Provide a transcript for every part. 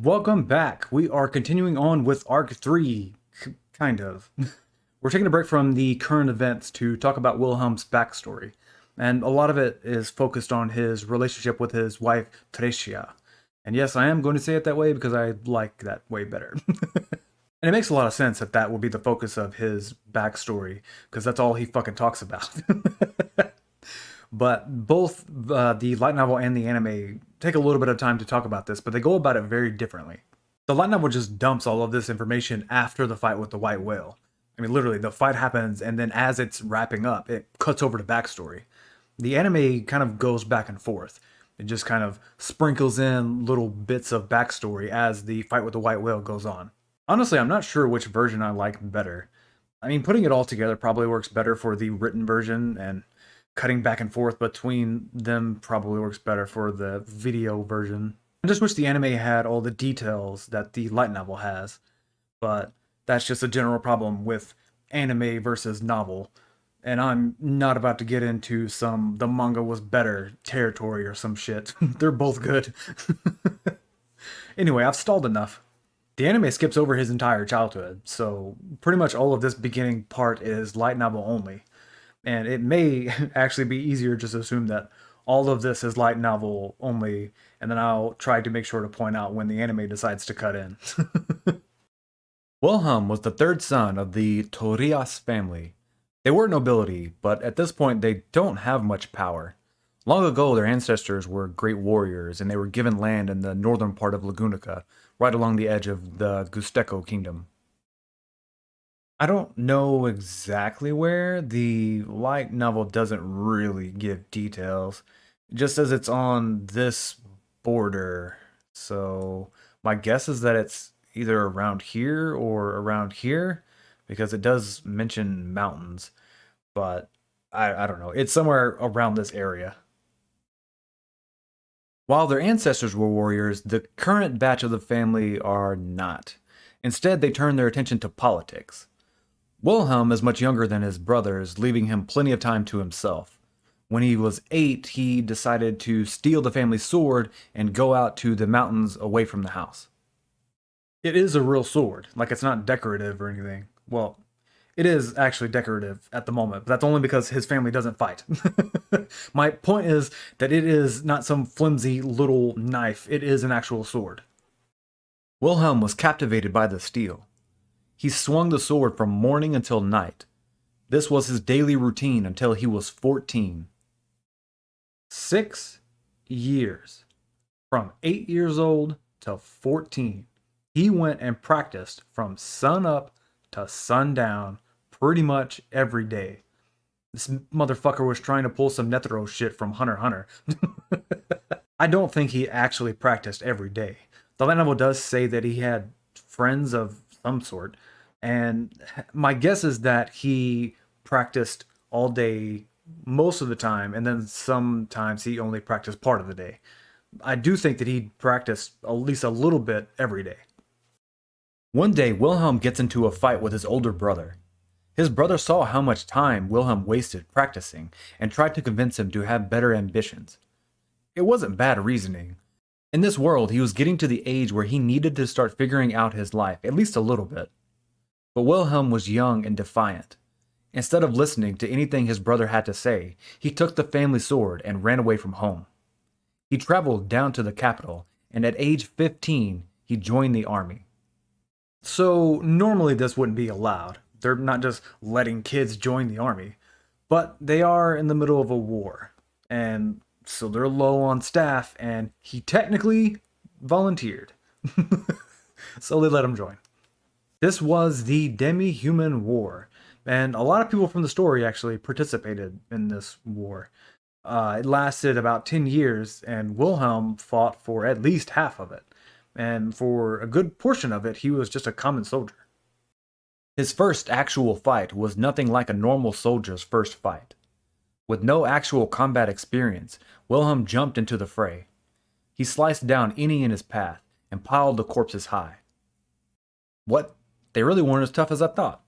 Welcome back. We are continuing on with Arc 3, kind of. We're taking a break from the current events to talk about Wilhelm's backstory. And a lot of it is focused on his relationship with his wife, Theresia. And yes, I am going to say it that way because I like that way better. And it makes a lot of sense that that will be the focus of his backstory, because that's all he fucking talks about. But both the light novel and the anime take a little bit of time to talk about this, but they go about it very differently. The light novel just dumps all of this information after the fight with the white whale. I mean, literally, the fight happens, and then as it's wrapping up, it cuts over to backstory. The anime kind of goes back and forth. It just kind of sprinkles in little bits of backstory as the fight with the white whale goes on. Honestly, I'm not sure which version I like better. I mean, putting it all together probably works better for the written version, and cutting back and forth between them probably works better for the video version. I just wish the anime had all the details that the light novel has, but that's just a general problem with anime versus novel. And I'm not about to get into some the manga was better territory or some shit. They're both good. Anyway, I've stalled enough. The anime skips over his entire childhood, so pretty much all of this beginning part is light novel only. And it may actually be easier just to assume that all of this is light novel only, and then I'll try to make sure to point out when the anime decides to cut in. Wilhelm was the third son of the Thereasa family. They were nobility, but at this point they don't have much power. Long ago, their ancestors were great warriors, and they were given land in the northern part of Lagunica, right along the edge of the Gusteco kingdom. I don't know exactly where. The light novel doesn't really give details. It just says it's on this border. So my guess is that it's either around here or around here because it does mention mountains, but I don't know. It's somewhere around this area. While their ancestors were warriors, the current batch of the family are not. Instead, they turn their attention to politics. Wilhelm is much younger than his brothers, leaving him plenty of time to himself. When he was 8, he decided to steal the family sword and go out to the mountains away from the house. It is a real sword, like it's not decorative or anything. Well, it is actually decorative at the moment, but that's only because his family doesn't fight. My point is that it is not some flimsy little knife, it is an actual sword. Wilhelm was captivated by the steel. He swung the sword from morning until night. This was his daily routine until he was 14. 6 years. From 8 years old to 14. He went and practiced from sun up to sundown pretty much every day. This motherfucker was trying to pull some Nethero shit from Hunter x Hunter. I don't think he actually practiced every day. The light novel does say that he had friends of some sort, and my guess is that he practiced all day most of the time, and then sometimes he only practiced part of the day. I do think that he practiced at least a little bit every day. One day, Wilhelm gets into a fight with his older brother. His brother saw how much time Wilhelm wasted practicing and tried to convince him to have better ambitions. It wasn't bad reasoning. In this world, he was getting to the age where he needed to start figuring out his life, at least a little bit. But Wilhelm was young and defiant. Instead of listening to anything his brother had to say, he took the family sword and ran away from home. He traveled down to the capital, and at age 15, he joined the army. So normally this wouldn't be allowed. They're not just letting kids join the army, but they are in the middle of a war, and so they're low on staff, and he technically volunteered. So they let him join. This was the Demi-Human War, and a lot of people from the story actually participated in this war. It lasted about 10 years, and Wilhelm fought for at least half of it. And for a good portion of it, he was just a common soldier. His first actual fight was nothing like a normal soldier's first fight. With no actual combat experience, Wilhelm jumped into the fray. He sliced down any in his path and piled the corpses high. What? They really weren't as tough as I thought.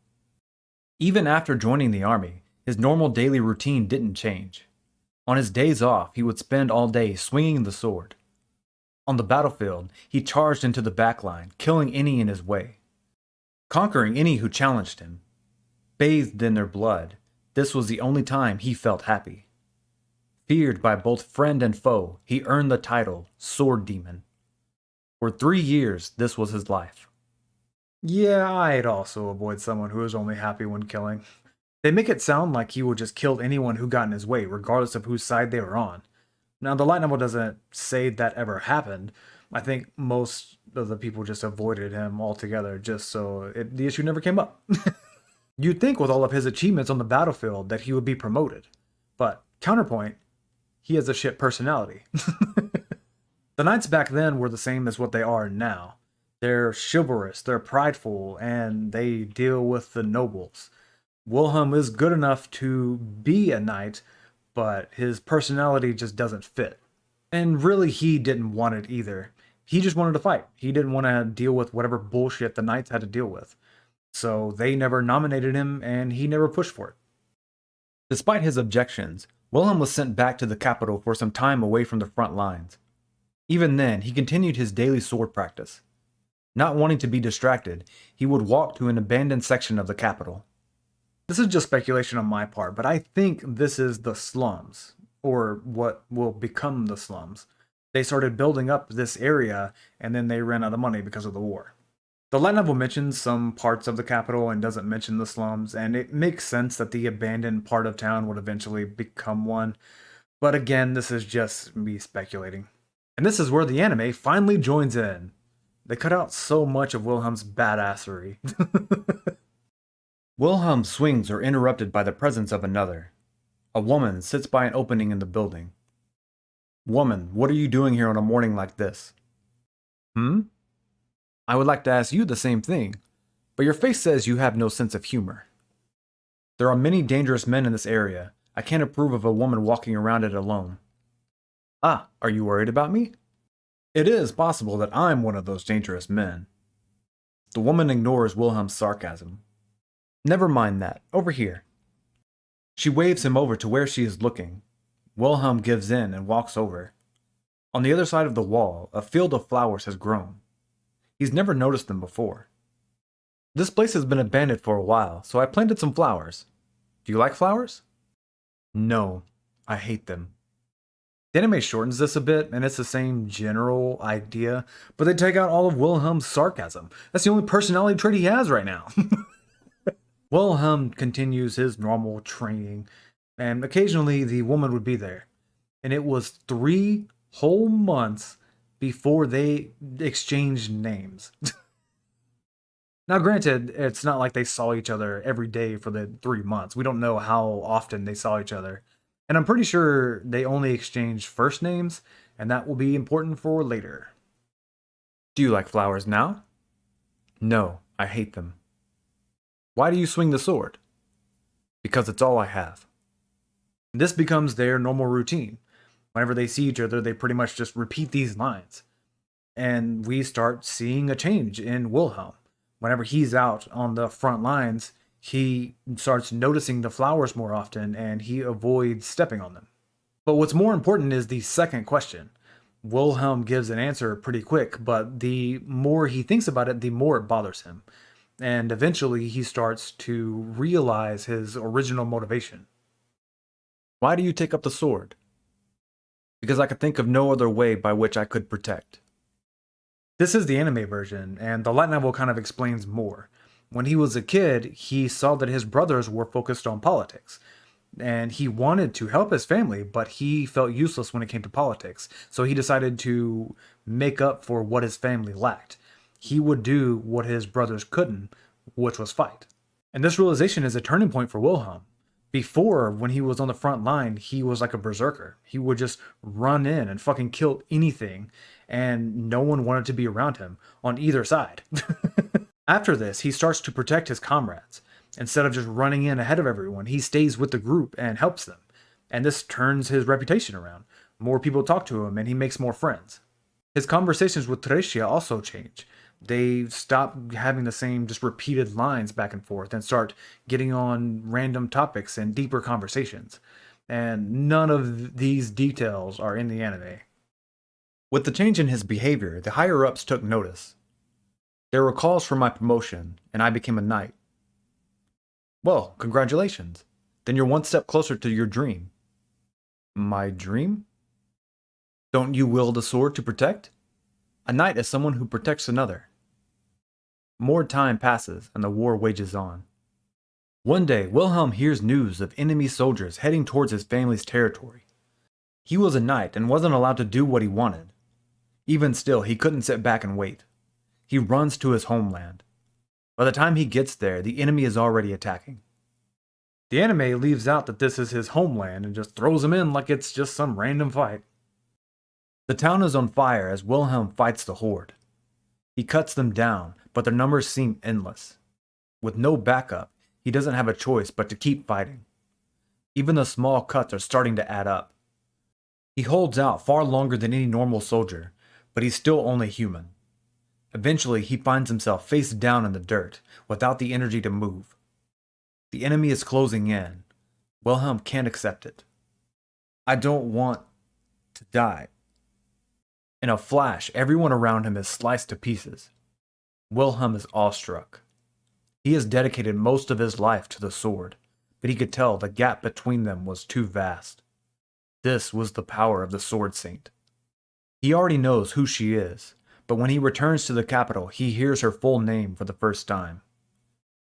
Even after joining the army, his normal daily routine didn't change. On his days off, he would spend all day swinging the sword. On the battlefield, he charged into the back line, killing any in his way, conquering any who challenged him. Bathed in their blood, this was the only time he felt happy. Feared by both friend and foe, he earned the title Sword Demon. For 3 years, this was his life. Yeah, I'd also avoid someone who is only happy when killing. They make it sound like he would just kill anyone who got in his way, regardless of whose side they were on. Now, the light novel doesn't say that ever happened. I think most of the people just avoided him altogether, just so the issue never came up. You'd think with all of his achievements on the battlefield that he would be promoted. But, counterpoint, he has a shit personality. The knights back then were the same as what they are now. They're chivalrous, they're prideful, and they deal with the nobles. Wilhelm is good enough to be a knight, but his personality just doesn't fit. And really, he didn't want it either. He just wanted to fight. He didn't want to deal with whatever bullshit the knights had to deal with. So they never nominated him, and he never pushed for it. Despite his objections, Wilhelm was sent back to the capital for some time away from the front lines. Even then, he continued his daily sword practice. Not wanting to be distracted, he would walk to an abandoned section of the capital. This is just speculation on my part, but I think this is the slums, or what will become the slums. They started building up this area, and then they ran out of money because of the war. The light novel mentions some parts of the capital and doesn't mention the slums, and it makes sense that the abandoned part of town would eventually become one. But again, this is just me speculating. And this is where the anime finally joins in. They cut out so much of Wilhelm's badassery. Wilhelm's swings are interrupted by the presence of another. A woman sits by an opening in the building. Woman, what are you doing here on a morning like this? I would like to ask you the same thing, but your face says you have no sense of humor. There are many dangerous men in this area. I can't approve of a woman walking around it alone. Ah, are you worried about me? It is possible that I'm one of those dangerous men. The woman ignores Wilhelm's sarcasm. Never mind that. Over here. She waves him over to where she is looking. Wilhelm gives in and walks over. On the other side of the wall, a field of flowers has grown. He's never noticed them before. This place has been abandoned for a while, so I planted some flowers. Do you like flowers? No, I hate them. The anime shortens this a bit, and it's the same general idea, but they take out all of Wilhelm's sarcasm. That's the only personality trait he has right now. Wilhelm continues his normal training, and occasionally the woman would be there. And it was 3 whole months before they exchanged names. Now, granted, it's not like they saw each other every day for the 3 months. We don't know how often they saw each other. And I'm pretty sure they only exchanged first names, and that will be important for later. Do you like flowers now? No, I hate them. Why do you swing the sword? Because it's all I have. This becomes their normal routine. Whenever they see each other, they pretty much just repeat these lines. And we start seeing a change in Wilhelm. Whenever he's out on the front lines, he starts noticing the flowers more often and he avoids stepping on them. But what's more important is the second question. Wilhelm gives an answer pretty quick, but the more he thinks about it, the more it bothers him. And eventually he starts to realize his original motivation. Why do you take up the sword? Because I could think of no other way by which I could protect. This is the anime version, and the light novel kind of explains more. When he was a kid, he saw that his brothers were focused on politics, and he wanted to help his family, but he felt useless when it came to politics, so he decided to make up for what his family lacked. He would do what his brothers couldn't, which was fight. And this realization is a turning point for Wilhelm. Before, when he was on the front line, he was like a berserker. He would just run in and fucking kill anything, and no one wanted to be around him on either side. After this, he starts to protect his comrades. Instead of just running in ahead of everyone, he stays with the group and helps them. And this turns his reputation around. More people talk to him and he makes more friends. His conversations with Thereasa also change. They stop having the same just repeated lines back and forth and start getting on random topics and deeper conversations. And none of these details are in the anime. With the change in his behavior, the higher-ups took notice. There were calls for my promotion, and I became a knight. Well, congratulations. Then you're one step closer to your dream. My dream? Don't you wield a sword to protect? A knight is someone who protects another. More time passes, and the war wages on. One day, Wilhelm hears news of enemy soldiers heading towards his family's territory. He was a knight and wasn't allowed to do what he wanted. Even still, he couldn't sit back and wait. He runs to his homeland. By the time he gets there, the enemy is already attacking. The anime leaves out that this is his homeland and just throws him in like it's just some random fight. The town is on fire as Wilhelm fights the horde. He cuts them down, but their numbers seem endless. With no backup, he doesn't have a choice but to keep fighting. Even the small cuts are starting to add up. He holds out far longer than any normal soldier, but he's still only human. Eventually, he finds himself face down in the dirt, without the energy to move. The enemy is closing in. Wilhelm can't accept it. I don't want to die. In a flash, everyone around him is sliced to pieces. Wilhelm is awestruck. He has dedicated most of his life to the sword, but he could tell the gap between them was too vast. This was the power of the Sword Saint. He already knows who she is, but when he returns to the capital, he hears her full name for the first time.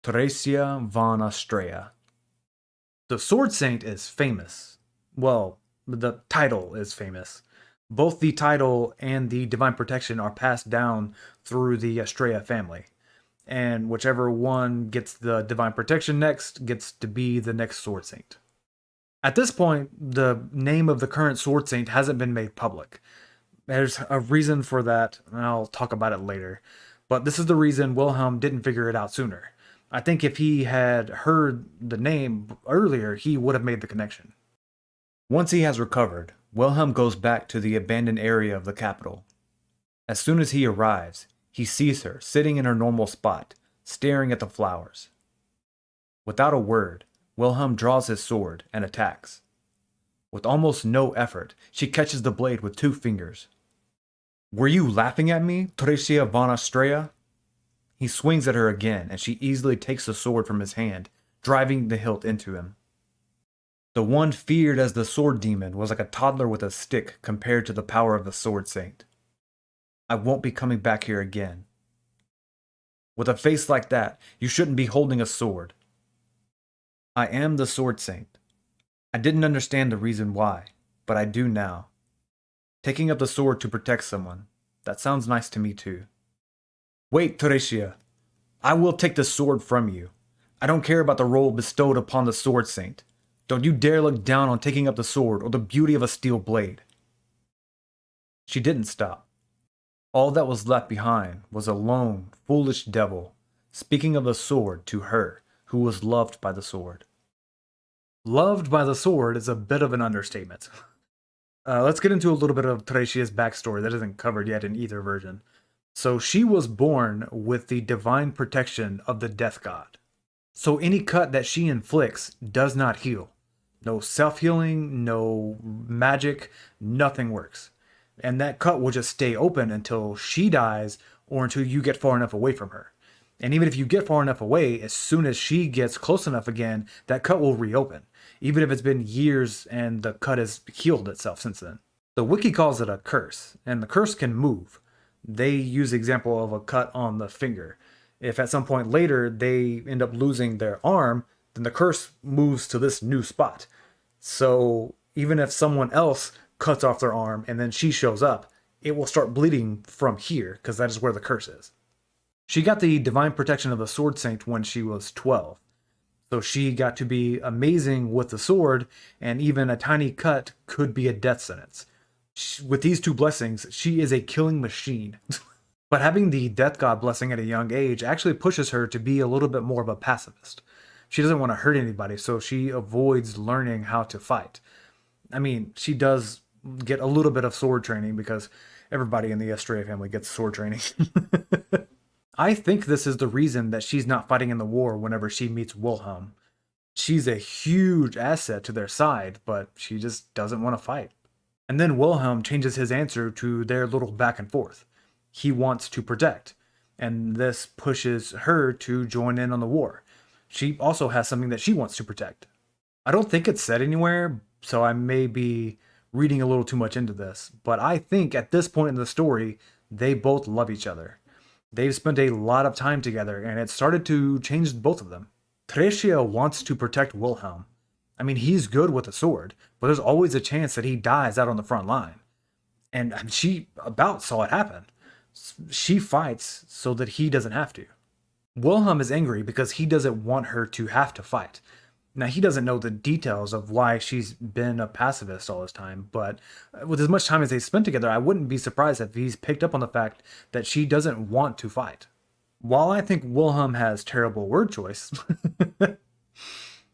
Thereasa von Austria. The Sword Saint is famous. Well, the title is famous. Both the title and the divine protection are passed down through the Austria family. And whichever one gets the divine protection next gets to be the next Sword Saint. At this point, the name of the current Sword Saint hasn't been made public. There's a reason for that, and I'll talk about it later. But this is the reason Wilhelm didn't figure it out sooner. I think if he had heard the name earlier, he would have made the connection. Once he has recovered, Wilhelm goes back to the abandoned area of the capital. As soon as he arrives, he sees her sitting in her normal spot, staring at the flowers. Without a word, Wilhelm draws his sword and attacks. With almost no effort, she catches the blade with 2 fingers. Were you laughing at me, Thereasa von Austria? He swings at her again, and she easily takes the sword from his hand, driving the hilt into him. The one feared as the sword demon was like a toddler with a stick compared to the power of the Sword Saint. I won't be coming back here again. With a face like that, you shouldn't be holding a sword. I am the Sword Saint. I didn't understand the reason why, but I do now. Taking up the sword to protect someone, that sounds nice to me too. Wait, Thereasa. I will take the sword from you. I don't care about the role bestowed upon the Sword Saint. Don't you dare look down on taking up the sword or the beauty of a steel blade. She didn't stop. All that was left behind was a lone, foolish devil, speaking of the sword to her, who was loved by the sword. Loved by the sword is a bit of an understatement. Let's get into a little bit of Theresa's backstory that isn't covered yet in either version. So she was born with the divine protection of the death god. So any cut that she inflicts does not heal. No self-healing, no magic, nothing works. And that cut will just stay open until she dies or until you get far enough away from her. And even if you get far enough away, as soon as she gets close enough again, that cut will reopen. Even if it's been years and the cut has healed itself since then. The wiki calls it a curse, and the curse can move. They use the example of a cut on the finger. If at some point later they end up losing their arm, then the curse moves to this new spot. So even if someone else cuts off their arm and then she shows up, it will start bleeding from here because that is where the curse is. She got the divine protection of the Sword Saint when she was 12. So she got to be amazing with the sword, and even a tiny cut could be a death sentence. With these 2 blessings, she is a killing machine. But having the death god blessing at a young age actually pushes her to be a little bit more of a pacifist. She doesn't want to hurt anybody, so she avoids learning how to fight. I mean, she does get a little bit of sword training because everybody in the Austria family gets sword training. I think this is the reason that she's not fighting in the war whenever she meets Wilhelm. She's a huge asset to their side, but she just doesn't want to fight. And then Wilhelm changes his answer to their little back and forth. He wants to protect, and this pushes her to join in on the war. She also has something that she wants to protect. I don't think it's said anywhere, so I may be reading a little too much into this, but I think at this point in the story, they both love each other. They've spent a lot of time together, and it started to change both of them. Theresia wants to protect Wilhelm. I mean, he's good with a sword, but there's always a chance that he dies out on the front line. And she about saw it happen. She fights so that he doesn't have to. Wilhelm is angry because he doesn't want her to have to fight. Now, he doesn't know the details of why she's been a pacifist all this time, but with as much time as they spent together, I wouldn't be surprised if he's picked up on the fact that she doesn't want to fight. While I think Wilhelm has terrible word choice,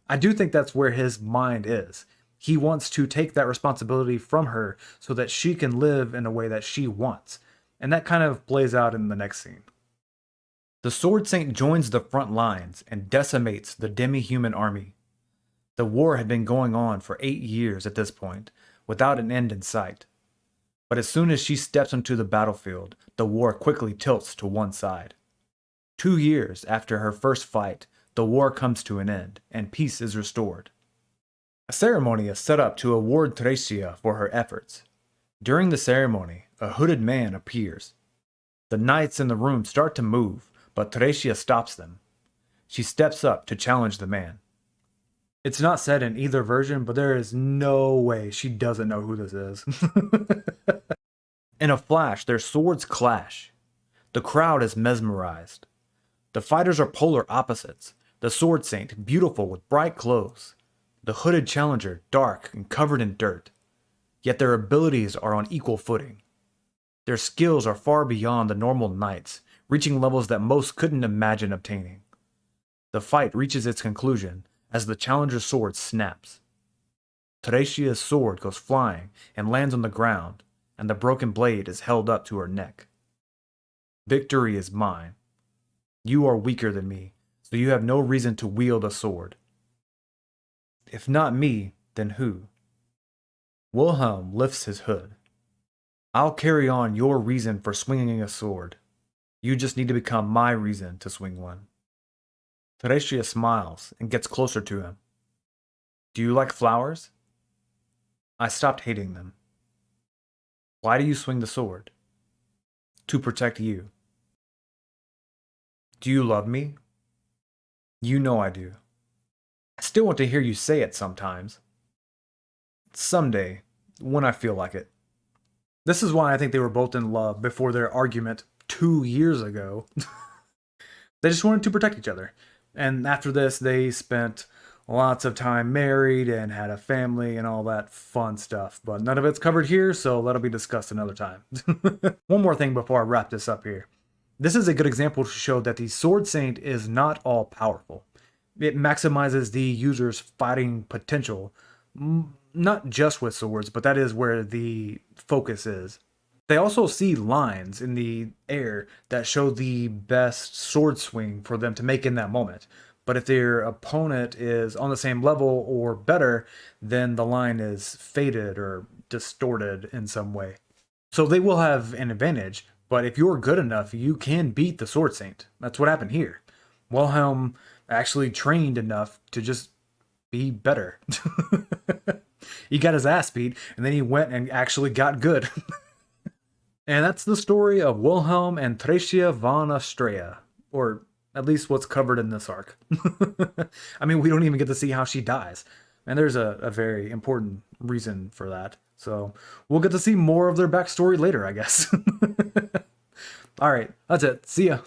I do think that's where his mind is. He wants to take that responsibility from her so that she can live in a way that she wants. And that kind of plays out in the next scene. The Sword Saint joins the front lines and decimates the demi-human army. The war had been going on for 8 years at this point, without an end in sight. But as soon as she steps onto the battlefield, the war quickly tilts to one side. 2 years after her first fight, the war comes to an end, and peace is restored. A ceremony is set up to award Theresia for her efforts. During the ceremony, a hooded man appears. The knights in the room start to move, but Theresia stops them. She steps up to challenge the man. It's not said in either version, but there is no way she doesn't know who this is. In a flash, their swords clash. The crowd is mesmerized. The fighters are polar opposites. The Sword Saint, beautiful with bright clothes. The hooded challenger, dark and covered in dirt. Yet their abilities are on equal footing. Their skills are far beyond the normal knights, reaching levels that most couldn't imagine obtaining. The fight reaches its conclusion as the challenger's sword snaps. Theresia's sword goes flying and lands on the ground, and the broken blade is held up to her neck. Victory is mine. You are weaker than me, so you have no reason to wield a sword. If not me, then who? Wilhelm lifts his hood. I'll carry on your reason for swinging a sword. You just need to become my reason to swing one. Theresia smiles and gets closer to him. Do you like flowers? I stopped hating them. Why do you swing the sword? To protect you. Do you love me? You know I do. I still want to hear you say it sometimes. Someday, when I feel like it. This is why I think they were both in love before their argument 2 years ago. They just wanted to protect each other. And after this, they spent lots of time married and had a family and all that fun stuff. But none of it's covered here, so that'll be discussed another time. One more thing before I wrap this up here. This is a good example to show that the Sword Saint is not all powerful. It maximizes the user's fighting potential, not just with swords, but that is where the focus is. They also see lines in the air that show the best sword swing for them to make in that moment. But if their opponent is on the same level or better, then the line is faded or distorted in some way. So they will have an advantage, but if you're good enough, you can beat the Sword Saint. That's what happened here. Wilhelm actually trained enough to just be better. He got his ass beat, and then he went and actually got good. And that's the story of Wilhelm and Theresia von Austria, or at least what's covered in this arc. I mean, we don't even get to see how she dies, and there's a very important reason for that. So we'll get to see more of their backstory later, I guess. All right, that's it. See ya.